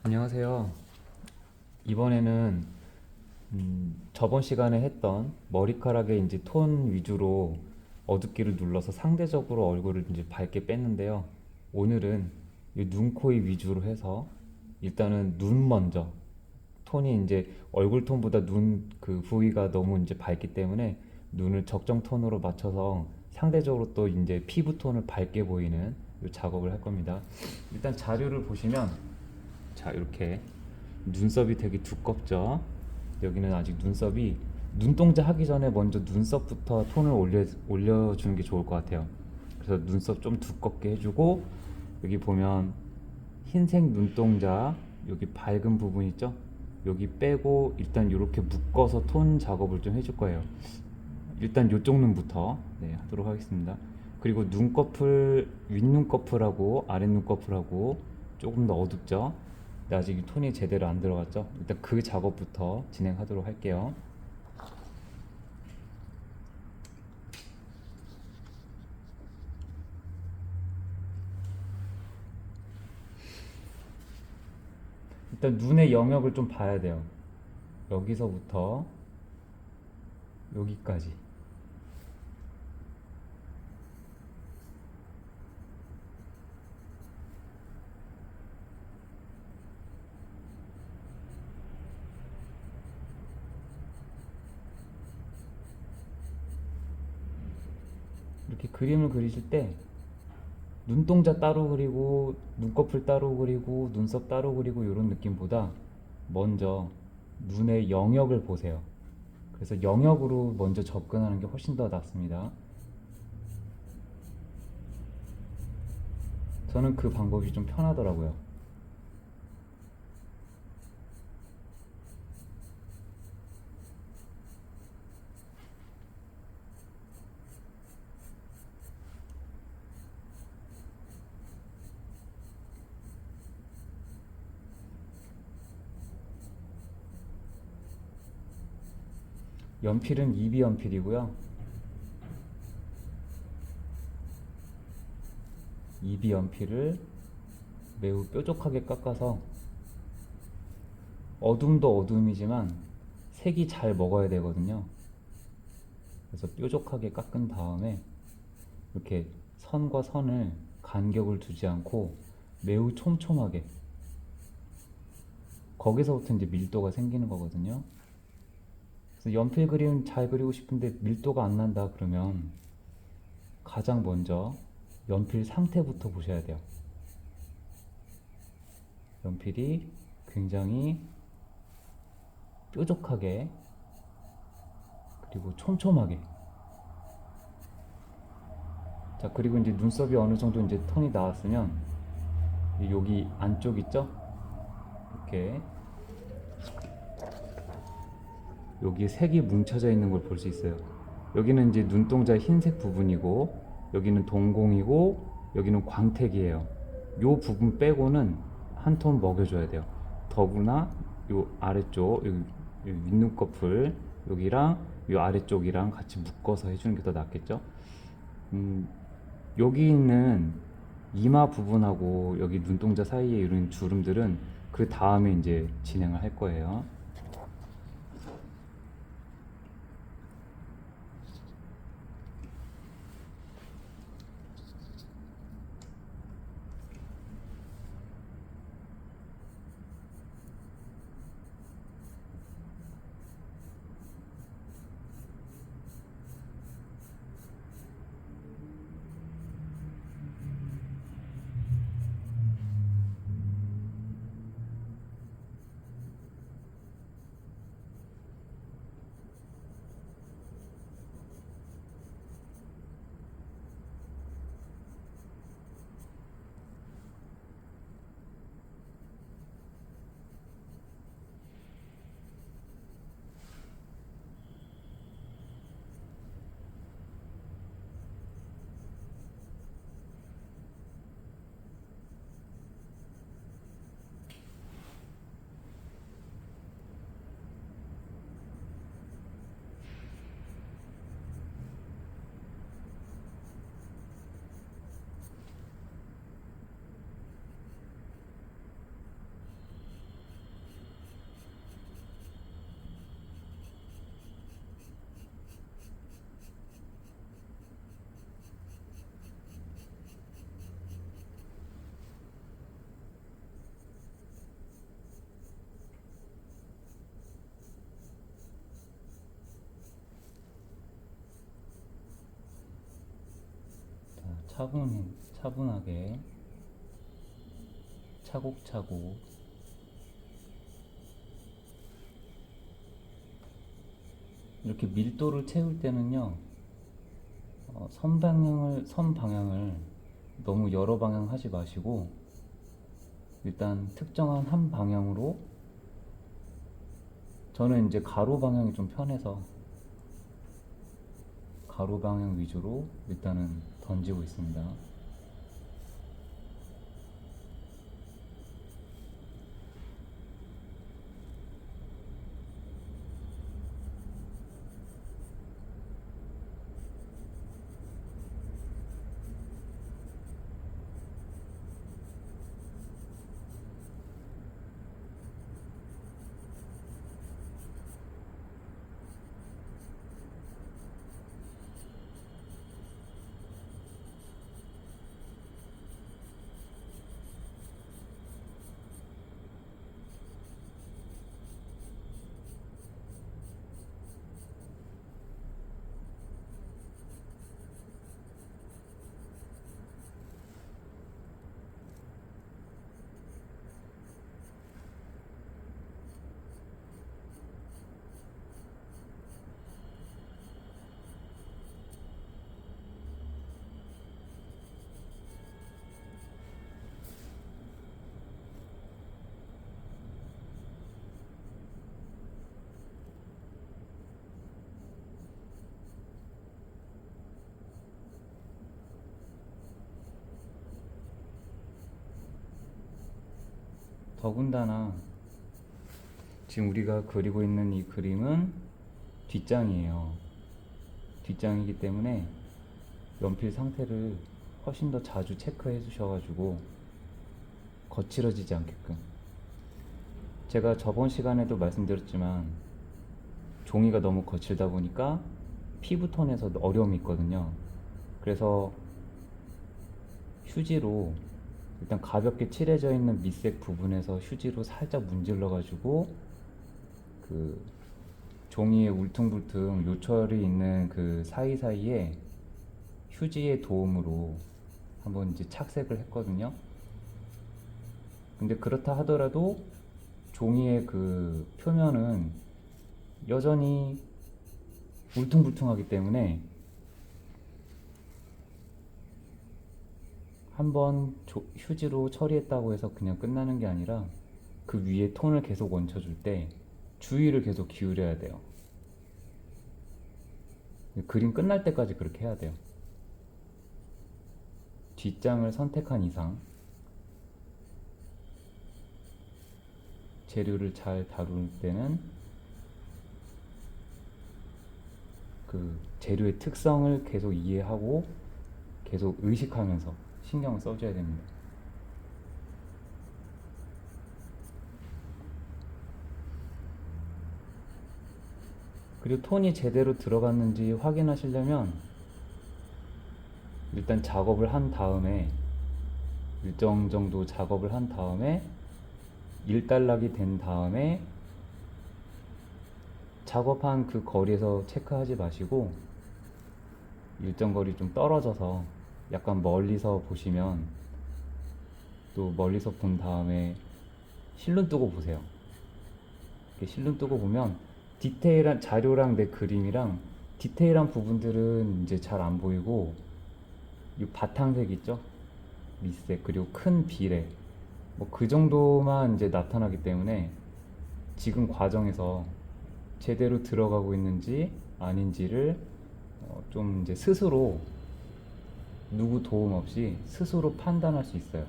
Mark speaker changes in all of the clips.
Speaker 1: 안녕하세요. 이번에는 저번 시간에 했던 머리카락에 이제 톤 위주로 어둡기를 눌러서 상대적으로 얼굴을 이제 밝게 뺐는데요. 오늘은 이 눈, 코, 입 위주로 해서 일단은 눈 먼저 톤이 이제 얼굴 톤보다 눈 그 부위가 너무 이제 밝기 때문에 눈을 적정 톤으로 맞춰서 상대적으로 또 이제 피부 톤을 밝게 보이는 이 작업을 할 겁니다. 일단 자료를 보시면 자 이렇게 눈썹이 되게 두껍죠. 여기는 아직 눈썹이 눈동자 하기 전에 먼저 눈썹부터 톤을 올려주는 게 좋을 것 같아요. 그래서 눈썹 좀 두껍게 해주고 여기 보면 흰색 눈동자 여기 밝은 부분 있죠? 여기 빼고 일단 이렇게 묶어서 톤 작업을 좀 해줄 거예요. 일단 이쪽 눈부터 하도록 하겠습니다. 그리고 눈꺼풀 윗눈꺼풀하고 아랫눈꺼풀하고 조금 더 어둡죠? 근데 아직 이 톤이 제대로 안 들어갔죠? 일단 그 작업부터 진행하도록 할게요. 일단 눈의 영역을 좀 봐야 돼요. 여기서부터 여기까지. 이렇게 그림을 그리실 때 눈동자 따로 그리고 눈꺼풀 따로 그리고 눈썹 따로 그리고 이런 느낌보다 먼저 눈의 영역을 보세요. 그래서 영역으로 먼저 접근하는 게 훨씬 더 낫습니다. 저는 그 방법이 좀 편하더라고요. 연필은 이비 연필이고요. 이비 연필을 매우 뾰족하게 깎아서 어둠도 어둠이지만 색이 잘 먹어야 되거든요. 그래서 뾰족하게 깎은 다음에 이렇게 선과 선을 간격을 두지 않고 매우 촘촘하게 거기서부터 이제 밀도가 생기는 거거든요. 그래서 연필 그림 잘 그리고 싶은데 밀도가 안 난다 그러면 가장 먼저 연필 상태부터 보셔야 돼요. 연필이 굉장히 뾰족하게 그리고 촘촘하게. 자, 그리고 이제 눈썹이 어느 정도 이제 톤이 나왔으면 여기 안쪽 있죠? 이렇게 여기 색이 뭉쳐져 있는 걸 볼 수 있어요. 여기는 이제 눈동자 흰색 부분이고 여기는 동공이고 여기는 광택이에요. 요 부분 빼고는 한 톤 먹여줘야 돼요. 더구나 요 아래쪽 여기 윗눈꺼풀 여기랑 요 아래쪽이랑 같이 묶어서 해주는 게 더 낫겠죠. 음, 여기 있는 이마 부분하고 여기 눈동자 사이에 이런 주름들은 그 다음에 이제 진행을 할 거예요. 차분하게 차곡차곡 이렇게 밀도를 채울 때는요, 선 방향을 너무 여러 방향 하지 마시고 일단 특정한 한 방향으로, 저는 이제 가로 방향이 좀 편해서 가로 방향 위주로 일단은 던지고 있습니다. 더군다나 지금 우리가 그리고 있는 이 그림은 뒷장이에요. 뒷장이기 때문에 연필 상태를 훨씬 더 자주 체크해 주셔가지고 거칠어지지 않게끔. 제가 저번 시간에도 말씀드렸지만 종이가 너무 거칠다 보니까 피부톤에서 어려움이 있거든요. 그래서 휴지로 일단 가볍게 칠해져 있는 밑색 부분에서 휴지로 살짝 문질러 가지고 그 종이에 울퉁불퉁 요철이 있는 그 사이사이에 휴지의 도움으로 한번 이제 착색을 했거든요. 근데 그렇다 하더라도 종이의 그 표면은 여전히 울퉁불퉁하기 때문에 한번 휴지로 처리했다고 해서 그냥 끝나는 게 아니라 그 위에 톤을 계속 얹혀줄 때 주의를 계속 기울여야 돼요. 그림 끝날 때까지 그렇게 해야 돼요. 뒷장을 선택한 이상 재료를 잘 다룰 때는 그 재료의 특성을 계속 이해하고 계속 의식하면서 신경을 써줘야 됩니다. 그리고 톤이 제대로 들어갔는지 확인하시려면 일단 작업을 한 다음에, 일정 정도 작업을 한 다음에 일단락이 된 다음에 작업한 그 거리에서 체크하지 마시고 일정 거리 좀 떨어져서 약간 멀리서 보시면, 또 멀리서 본 다음에 실눈 뜨고 보세요. 이렇게 실눈 뜨고 보면 디테일한 자료랑 내 그림이랑 디테일한 부분들은 이제 잘 안 보이고 이 바탕색 있죠? 밑색 그리고 큰 비례 뭐 그 정도만 이제 나타나기 때문에 지금 과정에서 제대로 들어가고 있는지 아닌지를 좀 이제 스스로 누구 도움 없이 스스로 판단할 수 있어요.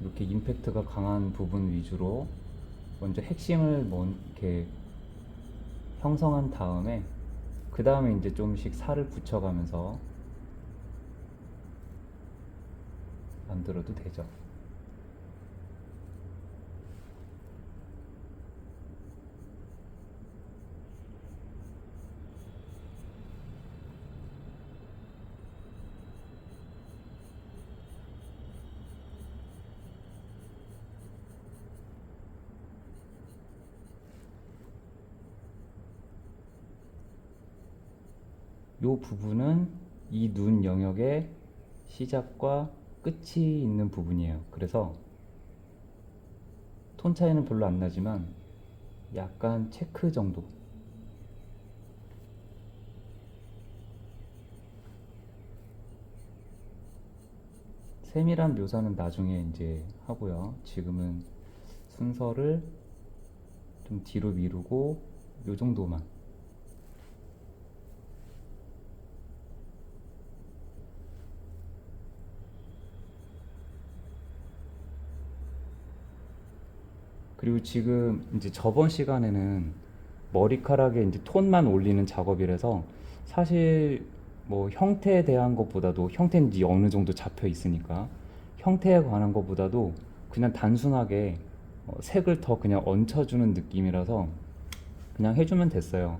Speaker 1: 이렇게 임팩트가 강한 부분 위주로 먼저 핵심을 이렇게 형성한 다음에 그 다음에 이제 좀씩 살을 붙여가면서 만들어도 되죠. 요 부분은 이 눈 영역의 시작과 끝이 있는 부분이에요. 그래서 톤 차이는 별로 안 나지만 약간 체크 정도. 세밀한 묘사는 나중에 이제 하고요. 지금은 순서를 좀 뒤로 미루고 요 정도만. 그리고 지금 이제 저번 시간에는 머리카락에 이제 톤만 올리는 작업이라서 사실 뭐 형태에 대한 것보다도 형태는 이제 어느 정도 잡혀 있으니까 형태에 관한 것보다도 그냥 단순하게 색을 더 그냥 얹혀주는 느낌이라서 그냥 해주면 됐어요.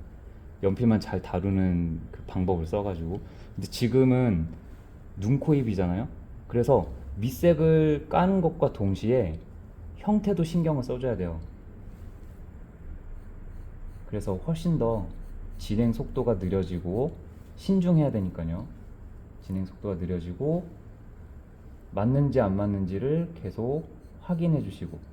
Speaker 1: 연필만 잘 다루는 그 방법을 써가지고. 근데 지금은 눈, 코, 입이잖아요. 그래서 밑색을 까는 것과 동시에 형태도 신경을 써줘야 돼요. 그래서 훨씬 더 진행 속도가 느려지고 신중해야 되니까요. 진행 속도가 느려지고 맞는지 안 맞는지를 계속 확인해 주시고.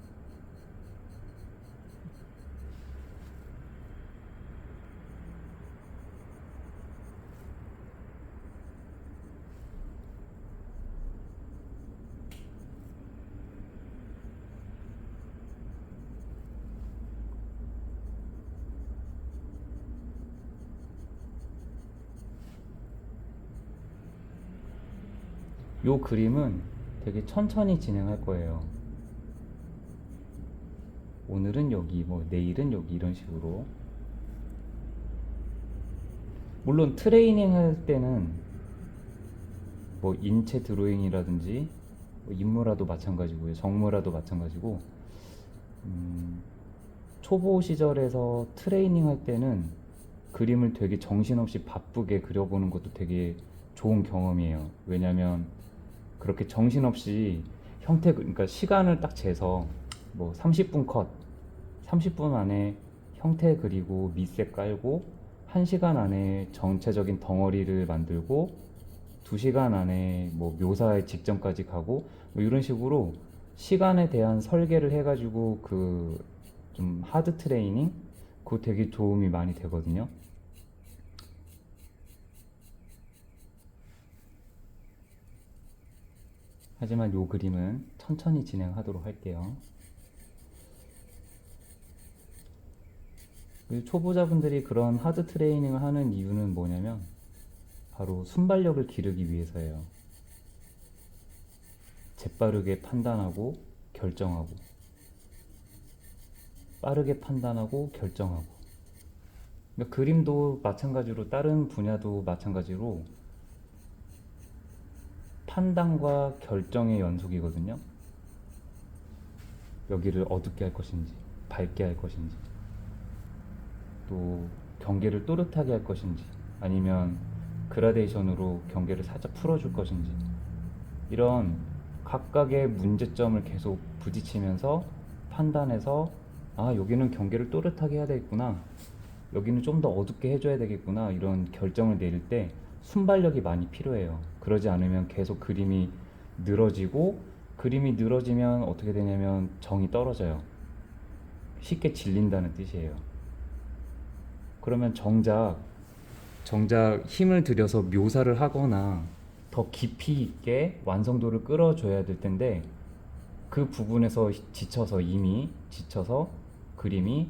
Speaker 1: 요 그림은 되게 천천히 진행할 거예요. 오늘은 여기, 뭐 내일은 여기 이런 식으로. 물론 트레이닝 할 때는 뭐 인체 드로잉이라든지 뭐 인물화도 마찬가지고요. 정물화도 마찬가지고 초보 시절에서 트레이닝 할 때는 그림을 되게 정신없이 바쁘게 그려보는 것도 되게 좋은 경험이에요. 왜냐면 그렇게 정신없이 형태, 그러니까 시간을 딱 재서 뭐 30분 컷, 30분 안에 형태 그리고 밑색 깔고 1시간 안에 전체적인 덩어리를 만들고 2시간 안에 뭐 묘사의 직전까지 가고 뭐 이런 식으로 시간에 대한 설계를 해가지고 그 좀 하드 트레이닝 그거 되게 도움이 많이 되거든요. 하지만 요 그림은 천천히 진행하도록 할게요. 초보자분들이 그런 하드 트레이닝을 하는 이유는 뭐냐면 바로 순발력을 기르기 위해서예요. 재빠르게 판단하고 결정하고 빠르게 판단하고 결정하고. 그러니까 그림도 마찬가지로 다른 분야도 마찬가지로 판단과 결정의 연속이거든요. 여기를 어둡게 할 것인지 밝게 할 것인지 또 경계를 또렷하게 할 것인지 아니면 그라데이션으로 경계를 살짝 풀어줄 것인지 이런 각각의 문제점을 계속 부딪히면서 판단해서 아 여기는 경계를 또렷하게 해야 되겠구나 여기는 좀 더 어둡게 해줘야 되겠구나 이런 결정을 내릴 때 순발력이 많이 필요해요. 그러지 않으면 계속 그림이 늘어지면 어떻게 되냐면 정이 떨어져요. 쉽게 질린다는 뜻이에요. 그러면 정작 힘을 들여서 묘사를 하거나 더 깊이 있게 완성도를 끌어줘야 될 텐데 그 부분에서 이미 지쳐서 그림이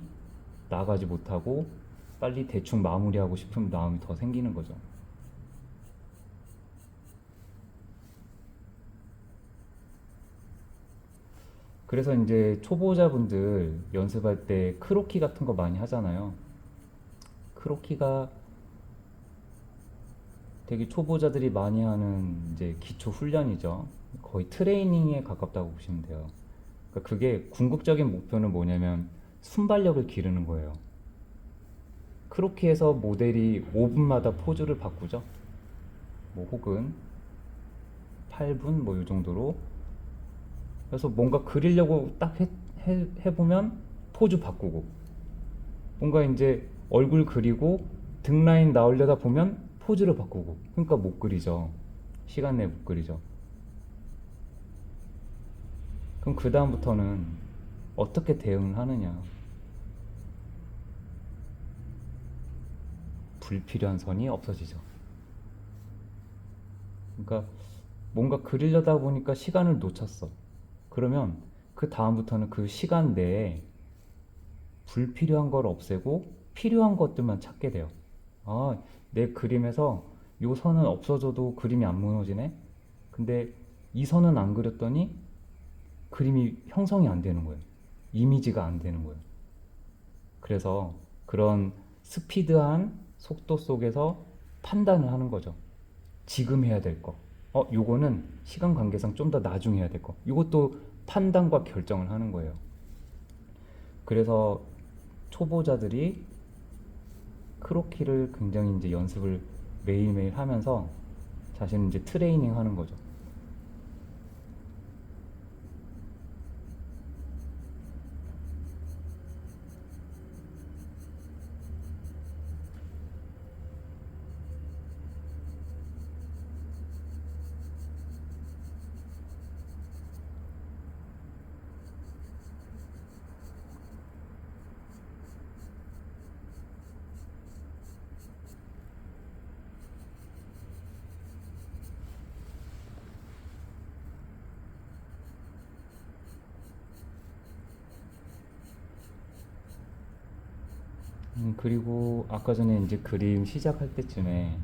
Speaker 1: 나가지 못하고 빨리 대충 마무리하고 싶은 마음이 더 생기는 거죠. 그래서 이제 초보자분들 연습할 때 크로키 같은 거 많이 하잖아요. 크로키가 되게 초보자들이 많이 하는 이제 기초 훈련이죠. 거의 트레이닝에 가깝다고 보시면 돼요. 그러니까 그게 궁극적인 목표는 뭐냐면 순발력을 기르는 거예요. 크로키에서 모델이 5분마다 포즈를 바꾸죠. 뭐 혹은 8분 뭐 이 정도로. 그래서 뭔가 그리려고 딱 해보면 포즈 바꾸고 뭔가 이제 얼굴 그리고 등 라인 나오려다 보면 포즈를 바꾸고. 그러니까 못 그리죠. 시간 내에 못 그리죠. 그럼 그 다음부터는 어떻게 대응을 하느냐. 불필요한 선이 없어지죠. 그러니까 뭔가 그리려다 보니까 시간을 놓쳤어. 그러면 그 다음부터는 그 시간 내에 불필요한 걸 없애고 필요한 것들만 찾게 돼요. 아, 내 그림에서 요 선은 없어져도 그림이 안 무너지네? 근데 이 선은 안 그렸더니 그림이 형성이 안 되는 거예요. 이미지가 안 되는 거예요. 그래서 그런 스피드한 속도 속에서 판단을 하는 거죠. 지금 해야 될 거. 요거는 시간 관계상 좀 더 나중에 해야 될 거. 요것도 판단과 결정을 하는 거예요. 그래서 초보자들이 크로키를 굉장히 이제 연습을 매일매일 하면서 자신을 이제 트레이닝 하는 거죠. 그리고 아까 전에 이제 그림 시작할 때쯤에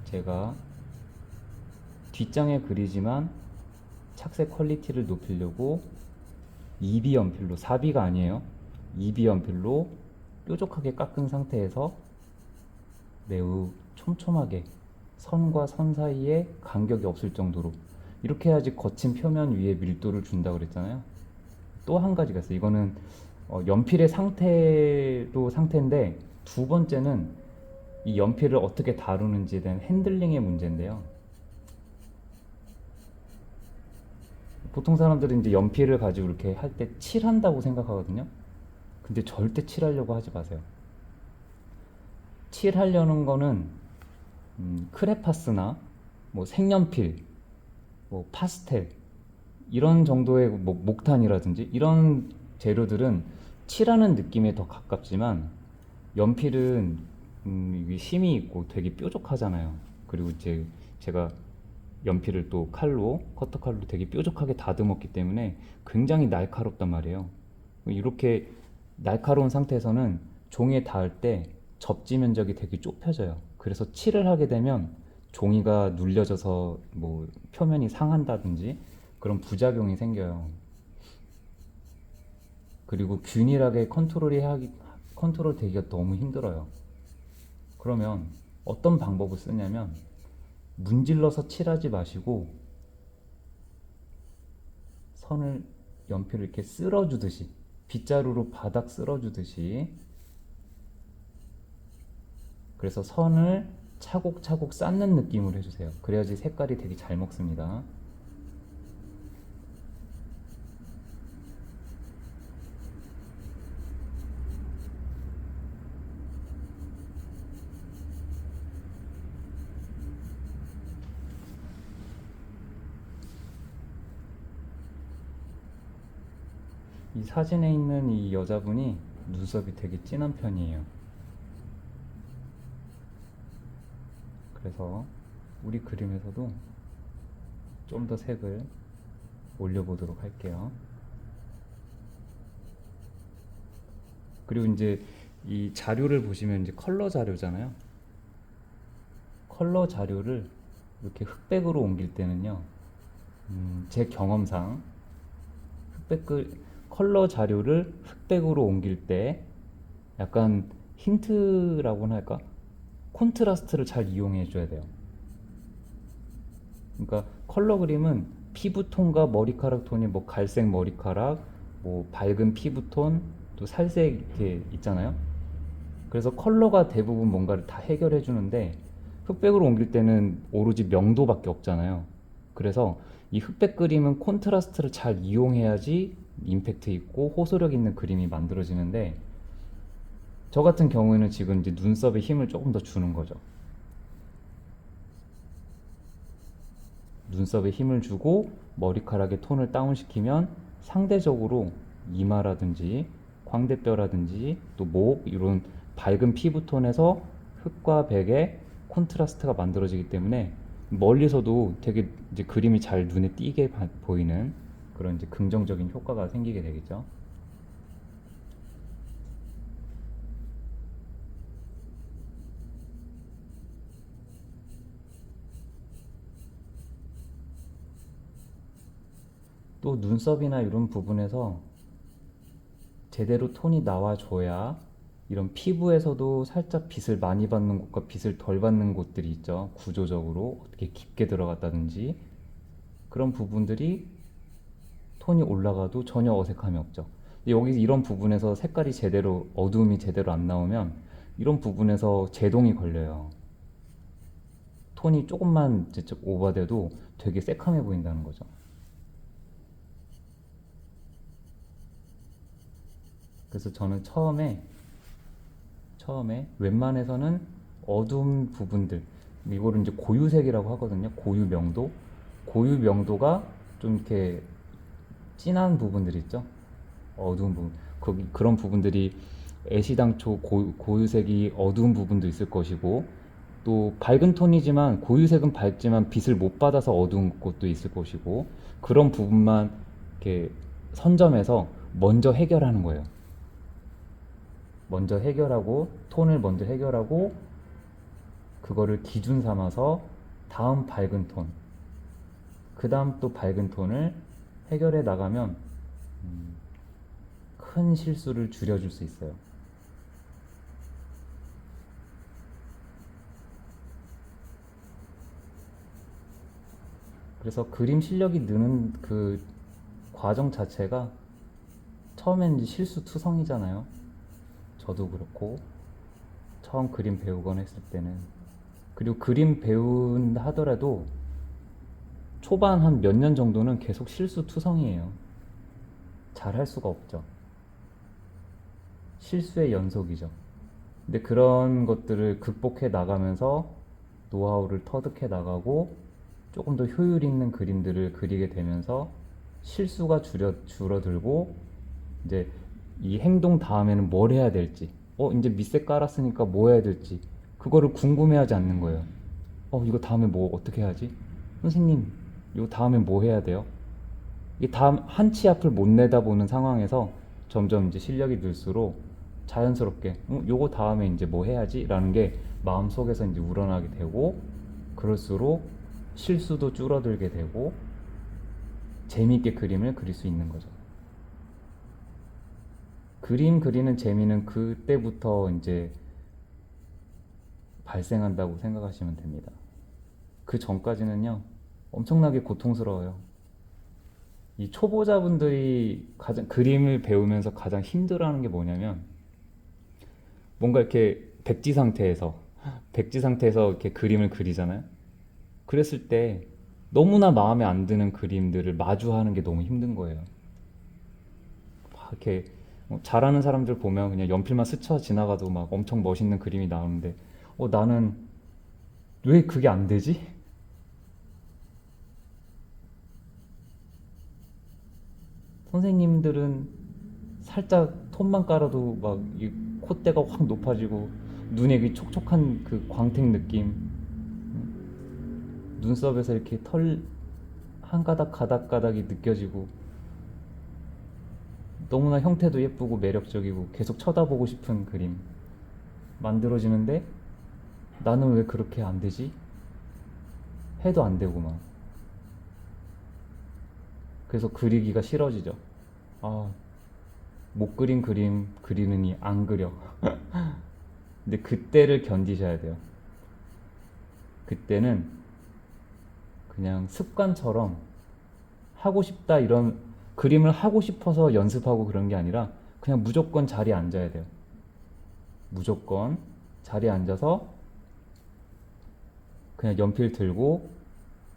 Speaker 1: 제가 뒷장에 그리지만 착색 퀄리티를 높이려고 2B 연필로, 4B가 아니에요. 2B 연필로 뾰족하게 깎은 상태에서 매우 촘촘하게 선과 선 사이에 간격이 없을 정도로 이렇게 해야지 거친 표면 위에 밀도를 준다고 그랬잖아요. 또 한 가지가 있어요. 이거는 연필의 상태도 상태인데 두 번째는 이 연필을 어떻게 다루는지에 대한 핸들링의 문제인데요. 보통 사람들은 이제 연필을 가지고 이렇게 할 때 칠한다고 생각하거든요. 근데 절대 칠하려고 하지 마세요. 칠하려는 거는 크레파스나 뭐 색연필, 뭐 파스텔 이런 정도의 뭐 목탄이라든지 이런 재료들은 칠하는 느낌에 더 가깝지만 연필은 이게 힘이 있고 되게 뾰족하잖아요. 그리고 이제 제가 연필을 또 칼로 커터 칼로 되게 뾰족하게 다듬었기 때문에 굉장히 날카롭단 말이에요. 이렇게 날카로운 상태에서는 종이에 닿을 때 접지 면적이 되게 좁혀져요. 그래서 칠을 하게 되면 종이가 눌려져서 뭐 표면이 상한다든지 그런 부작용이 생겨요. 그리고 균일하게 컨트롤 되기가 너무 힘들어요. 그러면 어떤 방법을 쓰냐면 문질러서 칠하지 마시고 선을 연필을 이렇게 쓸어주듯이 빗자루로 바닥 쓸어주듯이 그래서 선을 차곡차곡 쌓는 느낌으로 해주세요. 그래야지 색깔이 되게 잘 먹습니다. 이 사진에 있는 이 여자분이 눈썹이 되게 진한 편이에요. 그래서 우리 그림에서도 좀 더 색을 올려보도록 할게요. 그리고 이제 이 자료를 보시면 이제 컬러 자료잖아요. 컬러 자료를 이렇게 흑백으로 옮길 때는요, 제 경험상 컬러 자료를 흑백으로 옮길 때 약간 힌트라고나 할까? 콘트라스트를 잘 이용해 줘야 돼요. 그러니까 컬러 그림은 피부톤과 머리카락 톤이 뭐 갈색 머리카락, 뭐 밝은 피부톤, 또 살색 이렇게 있잖아요. 그래서 컬러가 대부분 뭔가를 다 해결해 주는데 흑백으로 옮길 때는 오로지 명도밖에 없잖아요. 그래서 이 흑백 그림은 콘트라스트를 잘 이용해야지 임팩트 있고 호소력 있는 그림이 만들어지는데 저 같은 경우에는 지금 이제 눈썹에 힘을 조금 더 주는 거죠. 눈썹에 힘을 주고 머리카락의 톤을 다운시키면 상대적으로 이마라든지 광대뼈라든지 또 목 이런 밝은 피부톤에서 흑과 백의 콘트라스트가 만들어지기 때문에 멀리서도 되게 이제 그림이 잘 눈에 띄게 보이는 그런 이제 긍정적인 효과가 생기게 되겠죠. 또 눈썹이나 이런 부분에서 제대로 톤이 나와줘야 이런 피부에서도 살짝 빛을 많이 받는 곳과 빛을 덜 받는 곳들이 있죠. 구조적으로 어떻게 깊게 들어갔다든지 그런 부분들이 톤이 올라가도 전혀 어색함이 없죠. 여기 이런 부분에서 색깔이 제대로 어두움이 제대로 안 나오면 이런 부분에서 제동이 걸려요. 톤이 조금만 오버돼도 되게 새카매 보인다는 거죠. 그래서 저는 처음에 웬만해서는 어두운 부분들 이거를 이제 고유색이라고 하거든요. 고유 명도가 좀 이렇게 진한 부분들 있죠. 어두운 부분 거기 그런 부분들이 애시당초 고유색이 어두운 부분도 있을 것이고 또 밝은 톤이지만 고유색은 밝지만 빛을 못 받아서 어두운 곳도 있을 것이고 그런 부분만 이렇게 선점해서 먼저 해결하는 거예요. 먼저 해결하고 톤을 먼저 해결하고 그거를 기준 삼아서 다음 밝은 톤, 그 다음 또 밝은 톤을 해결해 나가면 큰 실수를 줄여줄 수 있어요. 그래서 그림 실력이 느는 그 과정 자체가 처음엔 이제 실수투성이잖아요. 저도 그렇고 처음 그림 배우거나 했을 때는 그리고 그림 배운다 하더라도 초반 한 몇 년 정도는 계속 실수투성이에요. 잘 할 수가 없죠. 실수의 연속이죠. 근데 그런 것들을 극복해 나가면서 노하우를 터득해 나가고 조금 더 효율 있는 그림들을 그리게 되면서 실수가 줄어들고 이제 이 행동 다음에는 뭘 해야 될지 이제 밑색 깔았으니까 뭐 해야 될지 그거를 궁금해하지 않는 거예요. 이거 다음에 뭐 어떻게 해야지? 선생님 이거 다음에 뭐 해야 돼요? 이 다음 한 치 앞을 못 내다보는 상황에서 점점 이제 실력이 늘수록 자연스럽게 요거 다음에 이제 뭐 해야지? 라는 게 마음속에서 이제 우러나게 되고 그럴수록 실수도 줄어들게 되고 재미있게 그림을 그릴 수 있는 거죠. 그림 그리는 재미는 그때부터 이제 발생한다고 생각하시면 됩니다. 그 전까지는요, 엄청나게 고통스러워요. 이 초보자분들이 가장 그림을 배우면서 가장 힘들어하는 게 뭐냐면 뭔가 이렇게 백지 상태에서 이렇게 그림을 그리잖아요. 그랬을 때 너무나 마음에 안 드는 그림들을 마주하는 게 너무 힘든 거예요. 막 이렇게 잘하는 사람들 보면 그냥 연필만 스쳐 지나가도 막 엄청 멋있는 그림이 나오는데 나는 왜 그게 안 되지? 선생님들은 살짝 톤만 깔아도 막 이 콧대가 확 높아지고 눈에 그 촉촉한 그 광택 느낌, 눈썹에서 이렇게 털 한 가닥 가닥가닥이 느껴지고 너무나 형태도 예쁘고 매력적이고 계속 쳐다보고 싶은 그림 만들어지는데 나는 왜 그렇게 안 되지? 해도 안 되고 막 그래서 그리기가 싫어지죠. 아, 못 그린 그림 그리느니 안 그려. 근데 그때를 견디셔야 돼요. 그때는 그냥 습관처럼 하고 싶다 이런 그림을 하고 싶어서 연습하고 그런 게 아니라 그냥 무조건 자리에 앉아야 돼요. 무조건 자리에 앉아서 그냥 연필 들고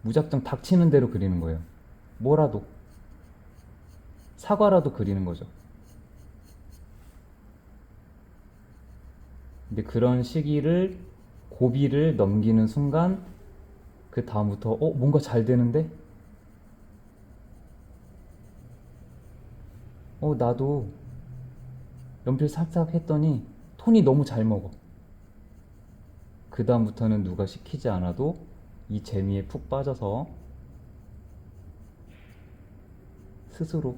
Speaker 1: 무작정 닥치는 대로 그리는 거예요. 뭐라도 사과라도 그리는 거죠. 근데 그런 시기를 고비를 넘기는 순간 그 다음부터 뭔가 잘 되는데? 나도 연필 싹싹 했더니 톤이 너무 잘 먹어. 그 다음부터는 누가 시키지 않아도 이 재미에 푹 빠져서 스스로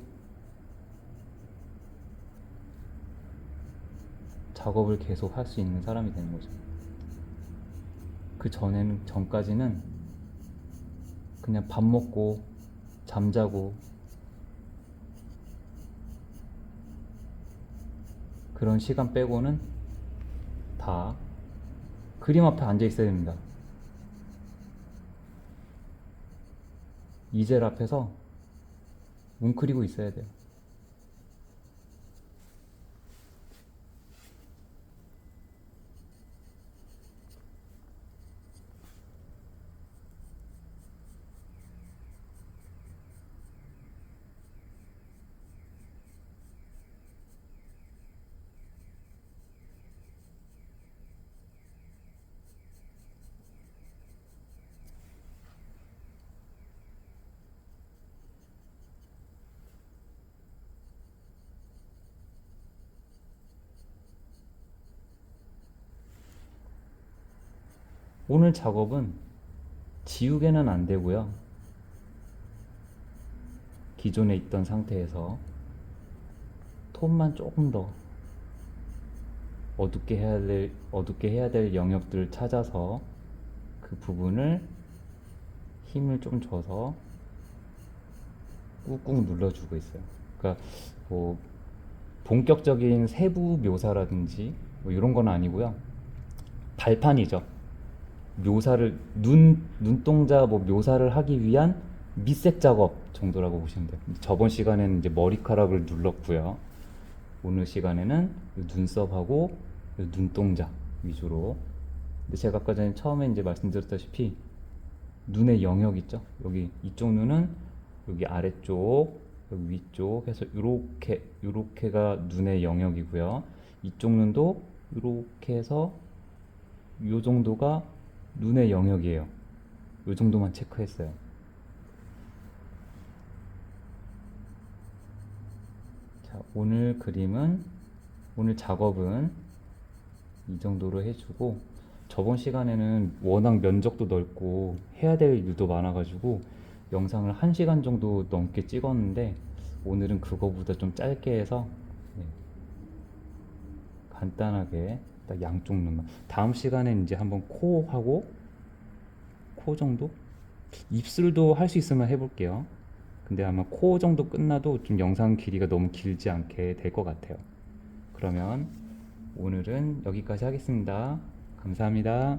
Speaker 1: 작업을 계속 할 수 있는 사람이 되는 거죠. 그 전까지는 그냥 밥 먹고 잠자고 그런 시간 빼고는 다 그림 앞에 앉아 있어야 됩니다. 이젤 앞에서 뭉클이고 있어야 돼요. 오늘 작업은 지우개는 안 되고요. 기존에 있던 상태에서 톤만 조금 더 어둡게 해야 될 영역들을 찾아서 그 부분을 힘을 좀 줘서 꾹꾹 눌러주고 있어요. 그러니까 뭐 본격적인 세부 묘사라든지 뭐 이런 건 아니고요. 발판이죠. 묘사를 눈동자 뭐 묘사를 하기 위한 밑색 작업 정도라고 보시면 돼요. 저번 시간에는 이제 머리카락을 눌렀고요. 오늘 시간에는 눈썹하고 눈동자 위주로. 근데 제가 아까 전에 처음에 이제 말씀드렸다시피 눈의 영역 있죠. 여기 이쪽 눈은 여기 아래쪽, 여기 위쪽 해서 요렇게가 눈의 영역이고요. 이쪽 눈도 요렇게 해서 요 정도가 눈의 영역이에요. 요 정도만 체크했어요. 자, 오늘 작업은 이 정도로 해주고, 저번 시간에는 워낙 면적도 넓고 해야 될 일도 많아가지고 영상을 1시간 정도 넘게 찍었는데, 오늘은 그거보다 좀 짧게 해서 간단하게 딱 양쪽 눈만. 다음 시간엔 이제 한번 코하고 코 정도? 입술도 할 수 있으면 해볼게요. 근데 아마 코 정도 끝나도 좀 영상 길이가 너무 길지 않게 될 것 같아요. 그러면 오늘은 여기까지 하겠습니다. 감사합니다.